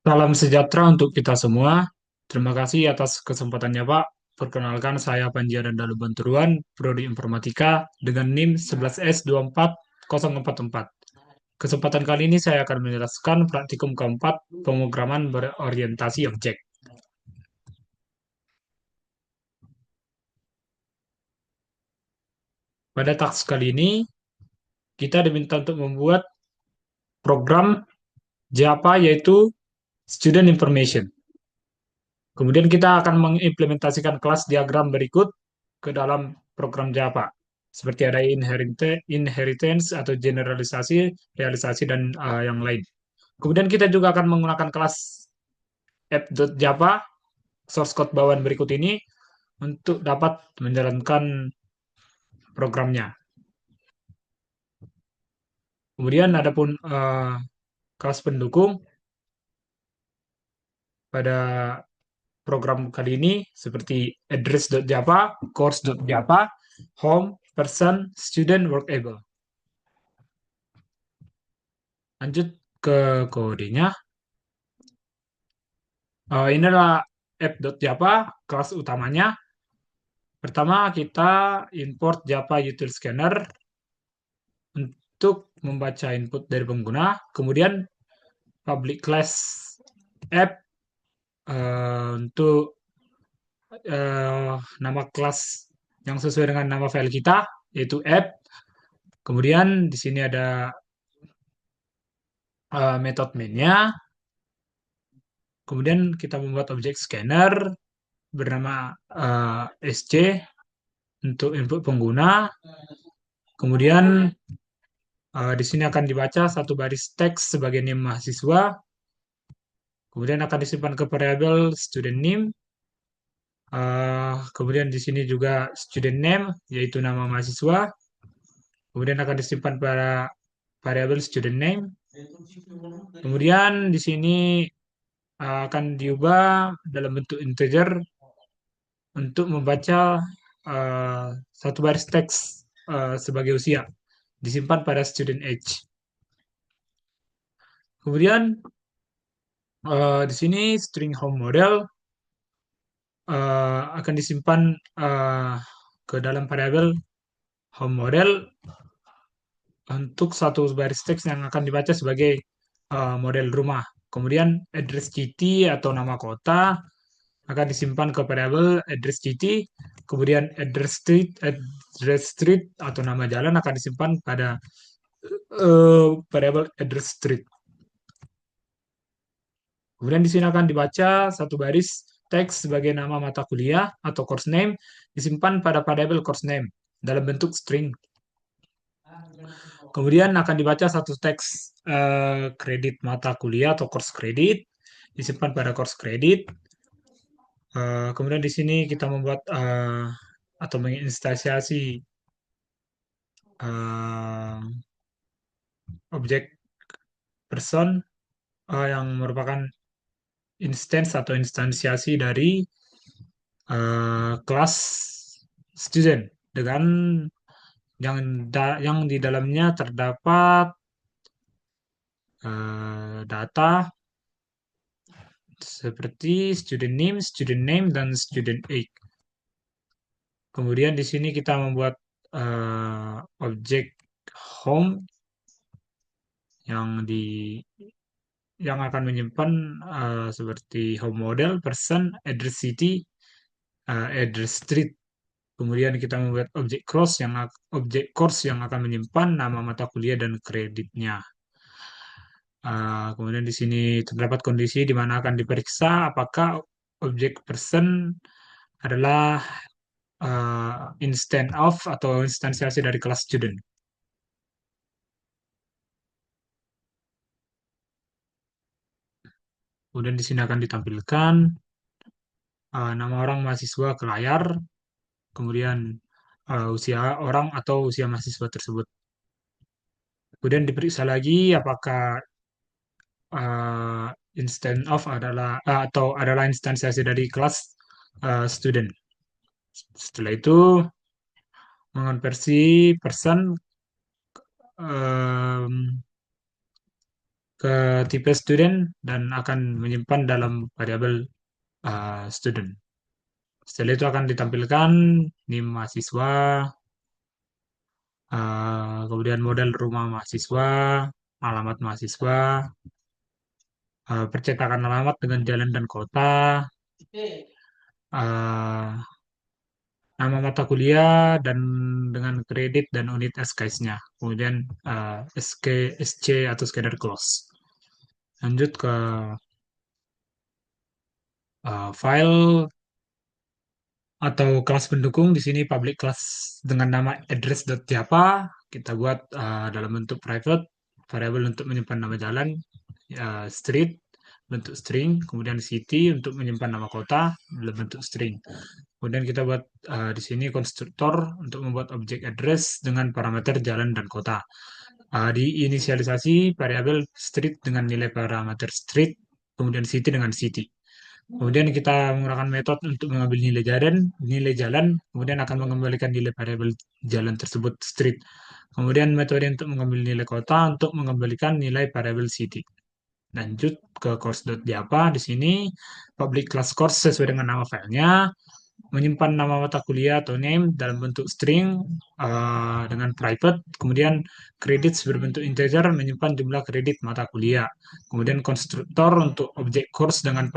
Salam sejahtera untuk kita semua. Terima kasih atas kesempatannya, Pak. Perkenalkan, saya Panji Dalu Banturuan, Prodi Informatika dengan NIM 11S24044. Kesempatan kali ini saya akan menjelaskan praktikum keempat pemrograman berorientasi objek. Pada task kali ini, kita diminta untuk membuat program Java yaitu Student Information. Kemudian kita akan mengimplementasikan kelas diagram berikut ke dalam program Java. Seperti ada inheritance atau generalisasi, realisasi, dan yang lain. Kemudian kita juga akan menggunakan kelas app.java, source code bawaan berikut ini, untuk dapat menjalankan programnya. Kemudian ada pun kelas pendukung pada program kali ini seperti address.java, course.java, home, person, student, workable. Lanjut ke kodenya. Ini adalah app.java, kelas utamanya. Pertama, kita import Java Util Scanner untuk membaca input dari pengguna. Kemudian, public class app untuk nama kelas yang sesuai dengan nama file kita, yaitu app. Kemudian, di sini ada method main-nya. Kemudian, kita membuat objek scanner bernama SC untuk input pengguna. Kemudian di sini akan dibaca satu baris teks sebagai name mahasiswa. Kemudian akan disimpan ke variabel student name. Kemudian di sini juga student name, yaitu nama mahasiswa. Kemudian akan disimpan pada variabel student name. Kemudian di sini akan diubah dalam bentuk integer untuk membaca satu baris teks sebagai usia. Disimpan pada student age. Kemudian di sini string home model akan disimpan ke dalam variabel home model untuk satu baris teks yang akan dibaca sebagai model rumah. Kemudian address city atau nama kota akan disimpan ke variabel address city. Kemudian address street atau nama jalan akan disimpan pada variabel address street. Kemudian di sini akan dibaca satu baris teks sebagai nama mata kuliah atau course name disimpan pada variabel course name dalam bentuk string. Kemudian akan dibaca satu teks kredit mata kuliah atau course kredit disimpan pada course kredit. Kemudian di sini kita membuat atau menginstansiasi uh, objek person yang merupakan instance atau instansiasi dari kelas student dengan yang di dalamnya terdapat data seperti student name, dan student age. Kemudian di sini kita membuat objek home yang yang akan menyimpan seperti home model, person, address city, address street. Kemudian kita membuat objek course yang akan menyimpan nama mata kuliah dan kreditnya. Kemudian di sini terdapat kondisi di mana akan diperiksa apakah objek person adalah instance of atau instansiasi dari kelas student. Kemudian di sini akan ditampilkan nama orang mahasiswa ke layar, kemudian usia orang atau usia mahasiswa tersebut. Kemudian diperiksa lagi apakah uh, instance of adalah atau adalah instansiasi dari kelas student. Setelah itu mengonversi person em, ke tipe student dan akan menyimpan dalam variabel student. Setelah itu akan ditampilkan NIM mahasiswa, kemudian model rumah mahasiswa, alamat mahasiswa, percetakan alamat dengan jalan dan kota, eh, nama mata kuliah dan dengan kredit dan unit SKS-nya. Kemudian SK, SC atau scatter close. Lanjut ke file atau kelas pendukung. Di sini public class dengan nama address.java. Kita buat dalam bentuk private, variable untuk menyimpan nama jalan, street bentuk string, kemudian city untuk menyimpan nama kota dalam bentuk string. Kemudian kita buat di sini konstruktor untuk membuat objek address dengan parameter jalan dan kota. Diinisialisasi variabel street dengan nilai parameter street, kemudian city dengan city. Kemudian kita menggunakan metode untuk mengambil nilai jalan, kemudian akan mengembalikan nilai variabel jalan tersebut street. Kemudian metode untuk mengambil nilai kota untuk mengembalikan nilai variabel city. Lanjut ke course.java. Di sini public class course sesuai dengan nama filenya, menyimpan nama mata kuliah atau name dalam bentuk string dengan private, kemudian credits berbentuk integer menyimpan jumlah kredit mata kuliah, kemudian konstruktor untuk objek course dengan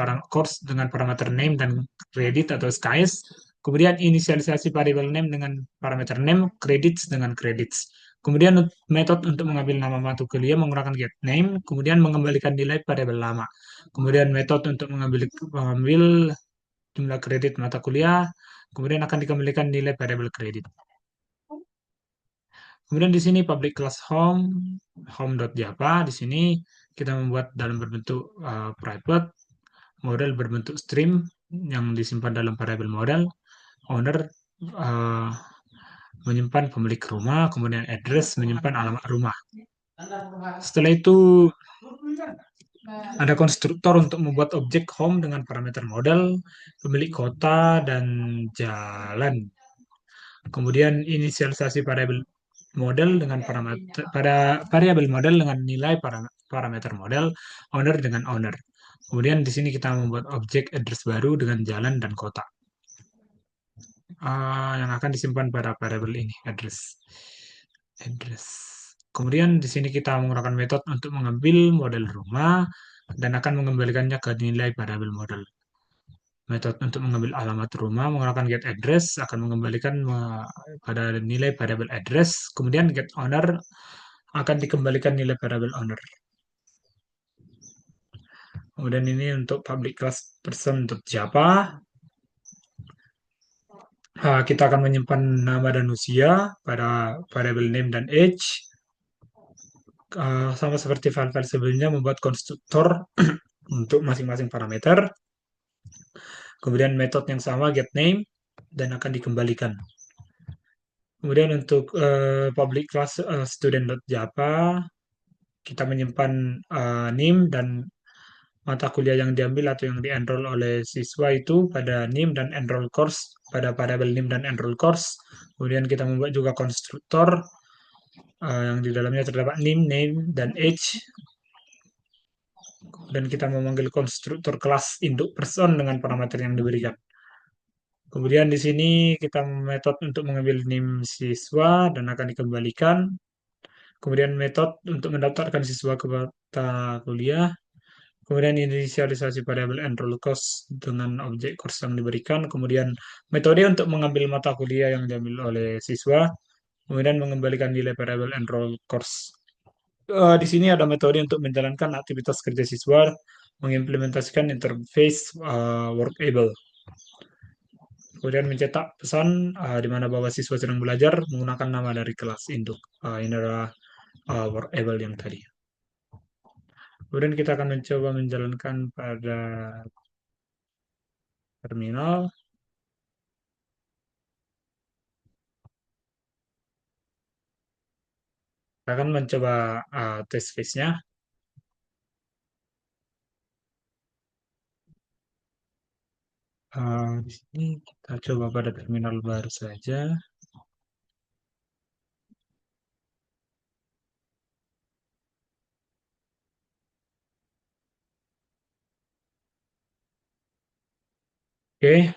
parameter name dan credit atau skies, kemudian inisialisasi variable name dengan parameter name, credits dengan credits. Kemudian metode untuk mengambil nama mata kuliah menggunakan get name, kemudian mengembalikan nilai variabel lama. Kemudian metode untuk mengambil jumlah kredit mata kuliah, kemudian akan dikembalikan nilai variabel kredit. Kemudian di sini public class home.java. Di sini kita membuat dalam berbentuk private, model berbentuk stream yang disimpan dalam variabel model, owner uh, menyimpan pemilik rumah, kemudian address menyimpan alamat rumah. Setelah itu ada konstruktor untuk membuat objek home dengan parameter model, pemilik kota, dan jalan. Kemudian inisialisasi variabel model dengan parameter pada variabel model dengan nilai parameter model, owner dengan owner. Kemudian di sini kita membuat objek address baru dengan jalan dan kota yang akan disimpan pada variabel ini address. Kemudian di sini kita menggunakan metode untuk mengambil model rumah dan akan mengembalikannya ke nilai variabel model. Metode untuk mengambil alamat rumah menggunakan get address akan mengembalikan pada nilai variabel address. Kemudian get owner akan dikembalikan nilai variabel owner. Kemudian ini untuk public class person untuk Java. Kita akan menyimpan nama dan usia pada variabel name dan age. Sama seperti file-file sebelumnya membuat konstruktor untuk masing-masing parameter. Kemudian metode yang sama get name dan akan dikembalikan. Kemudian untuk public class student.java kita menyimpan NIM dan mata kuliah yang diambil atau yang di-enroll oleh siswa itu pada NIM dan enroll course pada variabel NIM dan enroll course. Kemudian kita membuat juga konstruktor yang di dalamnya terdapat NIM, name, dan age. Dan kita memanggil konstruktor kelas induk person dengan parameter yang diberikan. Kemudian di sini kita metode untuk mengambil NIM siswa dan akan dikembalikan. Kemudian metode untuk mendaftarkan siswa ke mata kuliah. Kemudian inisialisasi variabel enroll course dengan objek course yang diberikan. Kemudian metode untuk mengambil mata kuliah yang diambil oleh siswa. Kemudian mengembalikan nilai variabel enroll course. Di sini ada metode untuk menjalankan aktivitas kerja siswa, mengimplementasikan interface workable. Kemudian mencetak pesan di mana bahwa siswa sedang belajar menggunakan nama dari kelas induk. Ini adalah workable yang tadi. Kemudian kita akan mencoba menjalankan pada terminal. Kita akan mencoba test case-nya. Di sini kita coba pada terminal baru saja. Oke,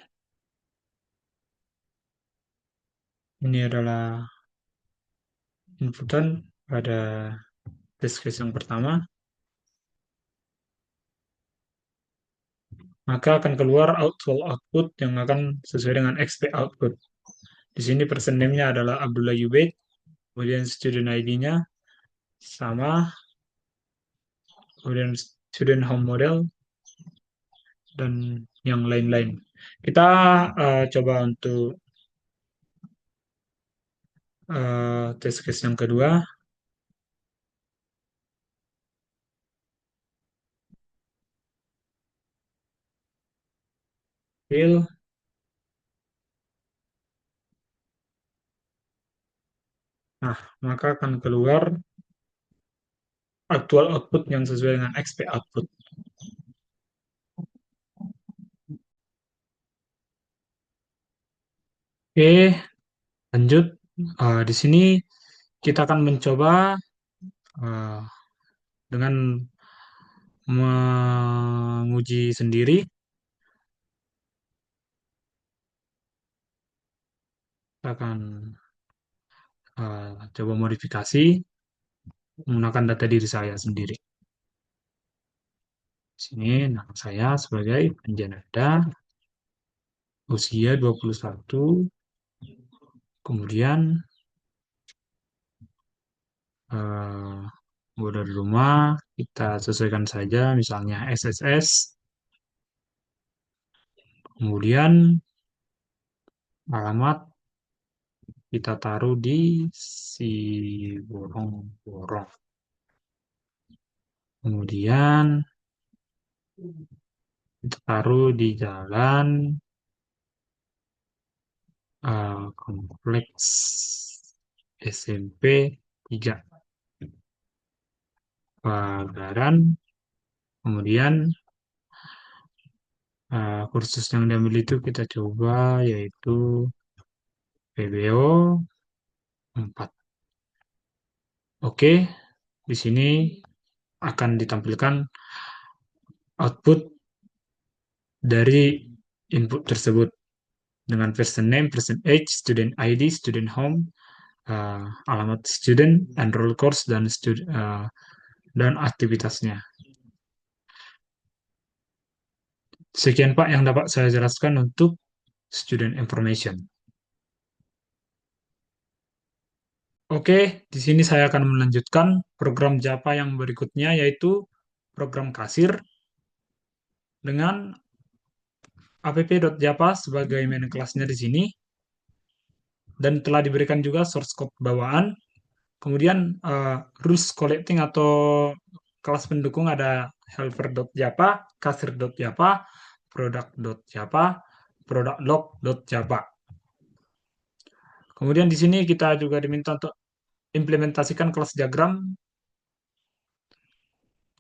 ini adalah inputan pada test case yang pertama, maka akan keluar output yang akan sesuai dengan expect output. Di sini person name-nya adalah Abdullah Yubaid, kemudian student ID-nya sama, kemudian student home model, dan yang lain-lain. Kita coba untuk test case yang kedua, fill. Nah, maka akan keluar aktual output yang sesuai dengan expect output. Oke, lanjut. Di sini kita akan mencoba uh, dengan menguji sendiri. Kita akan coba modifikasi menggunakan data diri saya sendiri. Di sini nama saya sebagai Anjanada, usia 21, kemudian eh, dari rumah kita sesuaikan saja, misalnya SSS, kemudian alamat kita taruh di si borong-borong. Kemudian kita taruh di jalan kompleks SMP 3 Pagaran. Kemudian kursus yang diambil itu kita coba yaitu PBO 4. Oke, di sini akan ditampilkan output dari input tersebut dengan person name, person age, student ID, student home, alamat student, enroll course, dan aktivitasnya. Sekian Pak yang dapat saya jelaskan untuk student information. Oke, di sini saya akan melanjutkan program Java yang berikutnya yaitu program kasir dengan app.java sebagai main kelasnya di sini dan telah diberikan juga source code bawaan. Kemudian rules collecting atau kelas pendukung ada helper.java, kasir.java, product.java, productlog.java. Kemudian di sini kita juga diminta untuk implementasikan kelas diagram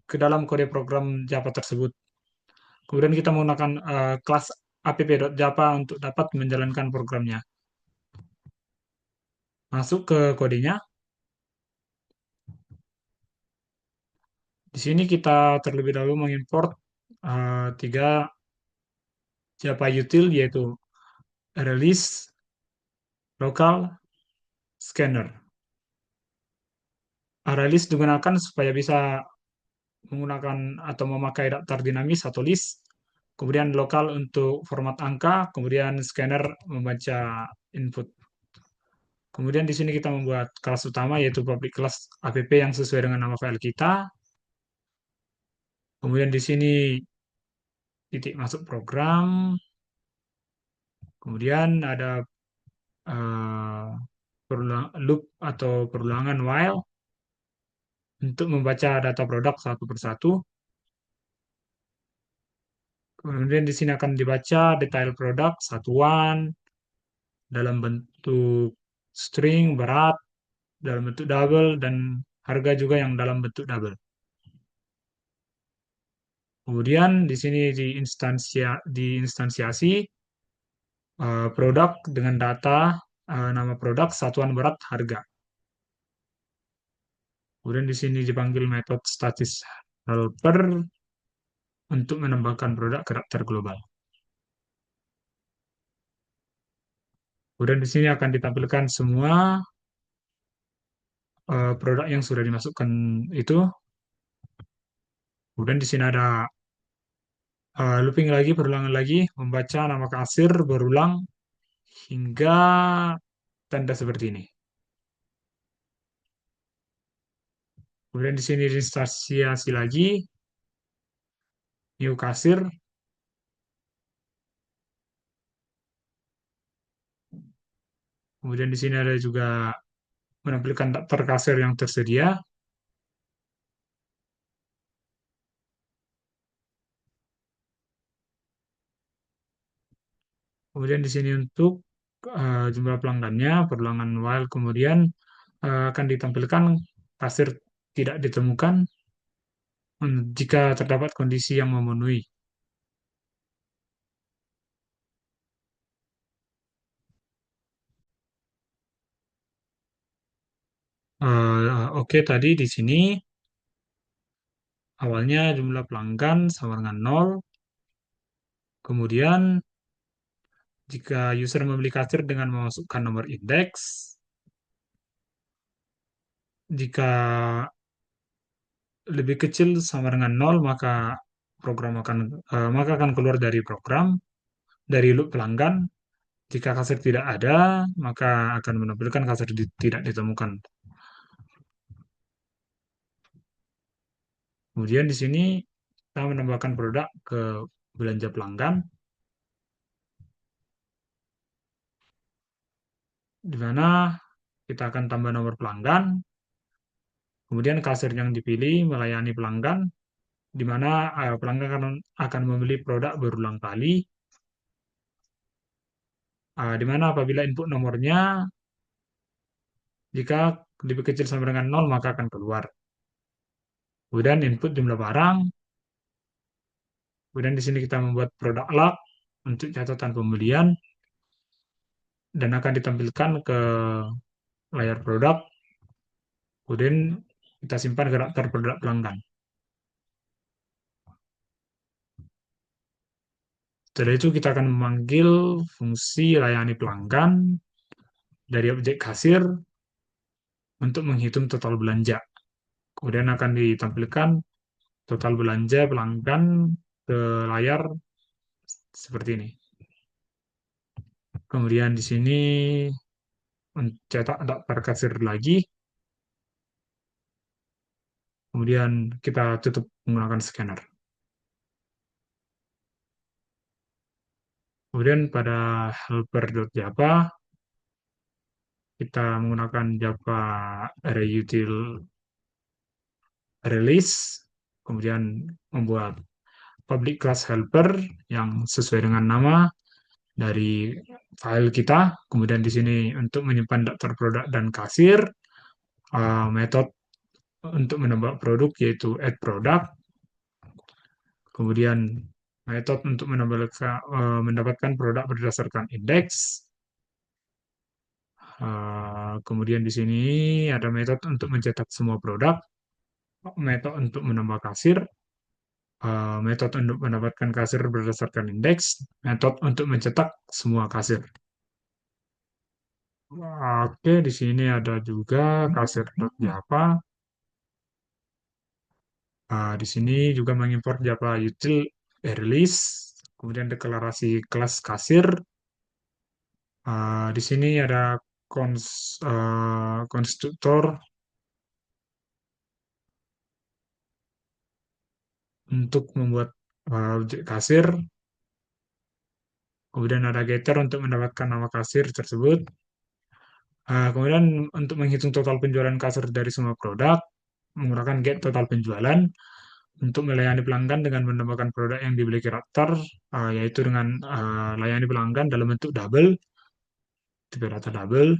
ke dalam kode program Java tersebut. Kemudian kita menggunakan kelas app.java untuk dapat menjalankan programnya. Masuk ke kodenya. Di sini kita terlebih dahulu mengimport tiga Java util yaitu release, local, scanner. Release digunakan supaya bisa menggunakan atau memakai daftar dinamis atau list. Kemudian lokal untuk format angka, kemudian scanner membaca input. Kemudian di sini kita membuat kelas utama yaitu public class app yang sesuai dengan nama file kita. Kemudian di sini titik masuk program. Kemudian ada loop atau perulangan while untuk membaca data produk satu persatu. Kemudian di sini akan dibaca detail produk satuan dalam bentuk string, berat, dalam bentuk double, dan harga juga yang dalam bentuk double. Kemudian di sini diinstansiasi produk dengan data nama produk, satuan berat, harga. Kemudian di sini dipanggil metode statis helper untuk menambahkan produk karakter global. Kemudian di sini akan ditampilkan semua produk yang sudah dimasukkan itu. Kemudian di sini ada looping lagi, berulangan lagi, membaca nama kasir berulang hingga tanda seperti ini. Kemudian di sini diinstansiasi lagi, new kasir. Kemudian di sini ada juga menampilkan daftar kasir yang tersedia. Kemudian di sini untuk jumlah pelanggannya, berulangan while, kemudian akan ditampilkan kasir tidak ditemukan jika terdapat kondisi yang memenuhi. Oke, tadi di sini awalnya jumlah pelanggan sama dengan 0, kemudian jika user membeli kasir dengan memasukkan nomor indeks, jika lebih kecil sama dengan 0, maka akan keluar dari program, dari loop pelanggan. Jika kasir tidak ada, maka akan menampilkan kasir tidak ditemukan. Kemudian di sini kita menambahkan produk ke belanja pelanggan, di mana kita akan tambah nomor pelanggan, kemudian kasir yang dipilih melayani pelanggan, di mana pelanggan akan membeli produk berulang kali, di mana apabila input nomornya, jika lebih kecil sama dengan 0, maka akan keluar. Kemudian input jumlah barang, kemudian di sini kita membuat produk log untuk catatan pembelian, dan akan ditampilkan ke layar produk, kemudian kita simpan ke daftar produk pelanggan. Setelah itu kita akan memanggil fungsi layani pelanggan dari objek kasir untuk menghitung total belanja. Kemudian akan ditampilkan total belanja pelanggan ke layar seperti ini. Kemudian di sini mencetak daftar kasir lagi. Kemudian kita tutup menggunakan scanner. Kemudian pada helper.java kita menggunakan Java Array Util Release, kemudian membuat public class helper yang sesuai dengan nama dari file kita. Kemudian di sini untuk menyimpan daftar produk dan kasir, metode untuk menambah produk yaitu add product. Kemudian metode untuk mendapatkan produk berdasarkan indeks. Kemudian di sini ada metode untuk mencetak semua produk, metode untuk menambah kasir, metode untuk mendapatkan kasir berdasarkan indeks, metode untuk mencetak semua kasir. Oke, di sini ada juga kasir.java. Di sini juga mengimport Java util release, kemudian deklarasi kelas kasir. Di sini ada konstruktor untuk membuat objek kasir. Kemudian ada getter untuk mendapatkan nama kasir tersebut. Kemudian untuk menghitung total penjualan kasir dari semua produk, menggunakan get total penjualan untuk melayani pelanggan dengan menambahkan produk yang dibeli karakter, yaitu dengan layani pelanggan dalam bentuk double, tipe data double.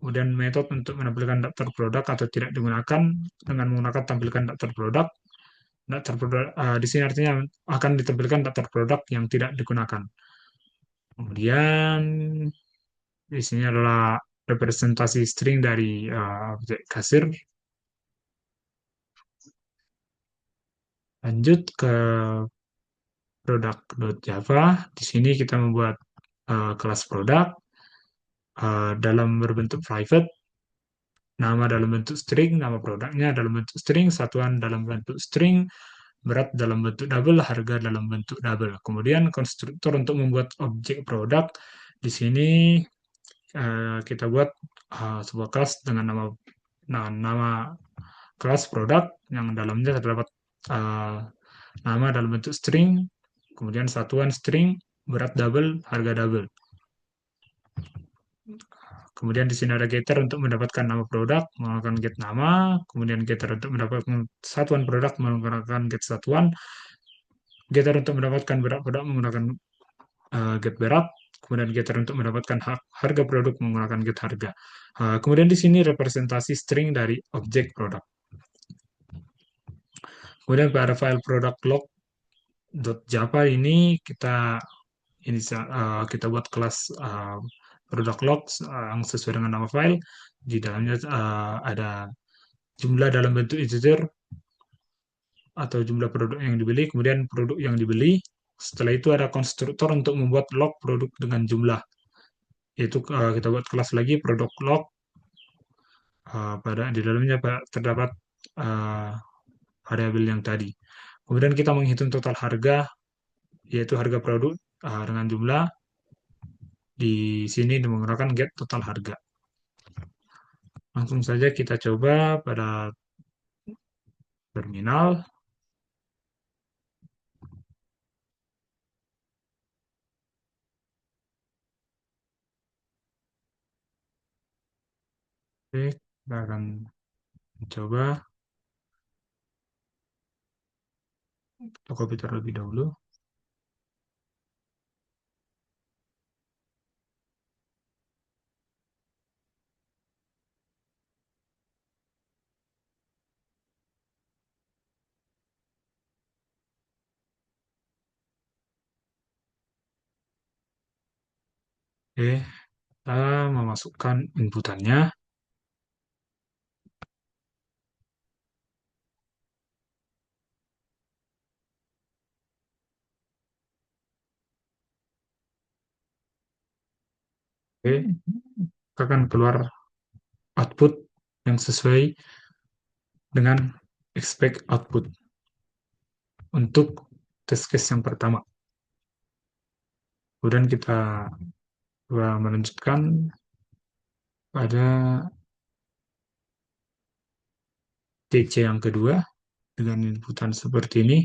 Kemudian metode untuk menampilkan daftar produk atau tidak digunakan dengan menggunakan tampilkan daftar produk. Daftar produk di sini artinya akan ditampilkan daftar produk yang tidak digunakan. Kemudian di sini adalah representasi string dari objek kasir. Lanjut ke produk.java. Di sini kita membuat kelas produk. dalam berbentuk private, nama dalam bentuk string, nama produknya dalam bentuk string, satuan dalam bentuk string, berat dalam bentuk double, harga dalam bentuk double. Kemudian konstruktor untuk membuat objek produk, di sini kita buat sebuah kelas dengan nama kelas produk yang dalamnya terdapat uh, nama dalam bentuk string, kemudian satuan string, berat double, harga double. Kemudian di sini ada getter untuk mendapatkan nama produk, menggunakan get nama, kemudian getter untuk mendapatkan satuan produk, menggunakan get satuan, getter untuk mendapatkan berat produk, menggunakan get berat, kemudian getter untuk mendapatkan harga produk, menggunakan get harga. Kemudian di sini representasi string dari objek produk. Kemudian pada file product log.java ini kita buat kelas product logs yang sesuai dengan nama file. Di dalamnya ada jumlah dalam bentuk integer atau jumlah produk yang dibeli, kemudian produk yang dibeli. Setelah itu ada konstruktor untuk membuat log produk dengan jumlah. Yaitu kita buat kelas lagi product log. Pada di dalamnya terdapat uh, variabel yang tadi. Kemudian kita menghitung total harga, yaitu harga produk dengan jumlah. Di sini menggunakan get total harga. Langsung saja kita coba pada terminal. Oke, kita akan mencoba. Kita copy terlebih dahulu. Oke, kita memasukkan inputannya. Oke, akan keluar output yang sesuai dengan expect output untuk test case yang pertama. Kemudian kita coba melanjutkan pada TC yang kedua dengan inputan seperti ini.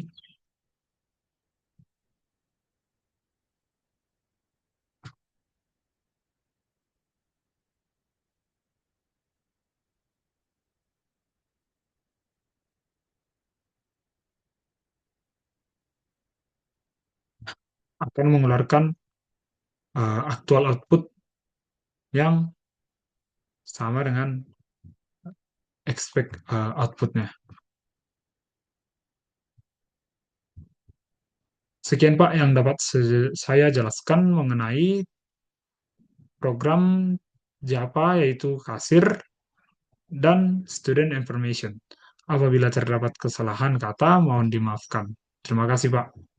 Akan mengeluarkan aktual output yang sama dengan expect outputnya. Sekian Pak yang dapat saya jelaskan mengenai program Java yaitu kasir dan student information. Apabila terdapat kesalahan kata, mohon dimaafkan. Terima kasih Pak.